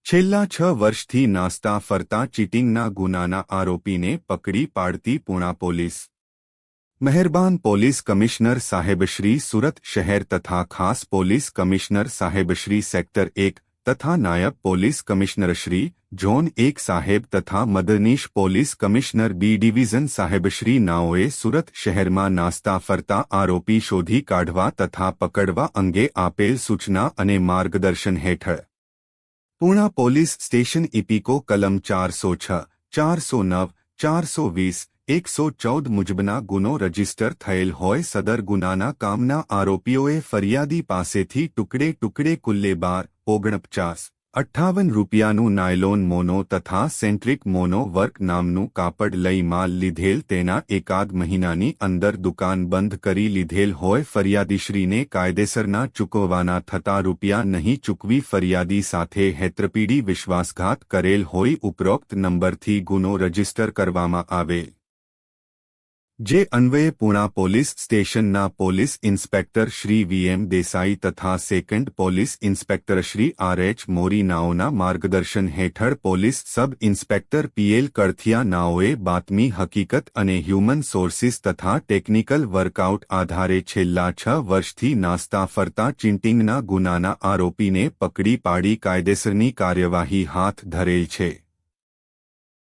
છેલ્લા 6 વર્ષથી નાસ્તા ફરતા ચીટિંગના ગુનાના આરોપીને પકડી પાડતી પૂણા પોલીસ। મહેરબાન પોલીસ કમિશનર સાહેબશ્રી સુરત શહેર તથા ખાસ પોલીસ કમિશનર સાહેબશ્રી સેક્ટર 1 તથા નાયબ પોલીસ કમિશનરશ્રી ઝોન 1 સાહેબ તથા મદદનીશ પોલીસ કમિશનર બી ડિવિઝન સાહેબશ્રી નાઓએ સુરત શહેરમાં નાસ્તા ફરતા આરોપી શોધી કાઢવા તથા પકડવા અંગે આપેલ સૂચના અને માર્ગદર્શન હેઠળ પૂણા પોલીસ સ્ટેશન ઇપીકો કલમ 406, 409, 420, 114 મુજબના ગુનો રજીસ્ટર થયેલ હોય સદર ગુનાના કામના આરોપીઓએ ફરિયાદી પાસેથી ટુકડે ટુકડે કુલ્લે 12,49,58 રૂપિયાનું નાયલોન મોનો તથા સેન્ટ્રિક મોનો વર્ક નામનું કાપડ લઈ માલ લીધેલ તેના એકાદ મહિનાની અંદર દુકાન બંધ કરી લીધેલ હોય ફરિયાદીશ્રીને કાયદેસરના ચૂકવવાના થતા રૂપિયા નહીં ચૂકવી ફરિયાદી સાથે હેતરપીડી વિશ્વાસઘાત કરેલ હોય ઉપરોક્ત નંબરથી ગુનો રજીસ્ટર કરવામાં આવેલ। જે અન્વયે પૂણા પોલીસ સ્ટેશનના police inspector Shri VM Desai તથા second police inspector Shri RH Mori નાઓના માર્ગદર્શન હેઠળ police sub inspector PL Kalthiya નાઓએ બાતમી હકીકત અને હ્યુમન સોર્સિસ તથા ટેકનિકલ વર્કઆઉટ આધારે છેલ્લા 6 વર્ષથી નાસ્તા ફરતા ચીટિંગના ગુનાના આરોપીને પકડી પાડી કાયદેસરની કાર્યવાહી હાથ ધરેલ છે।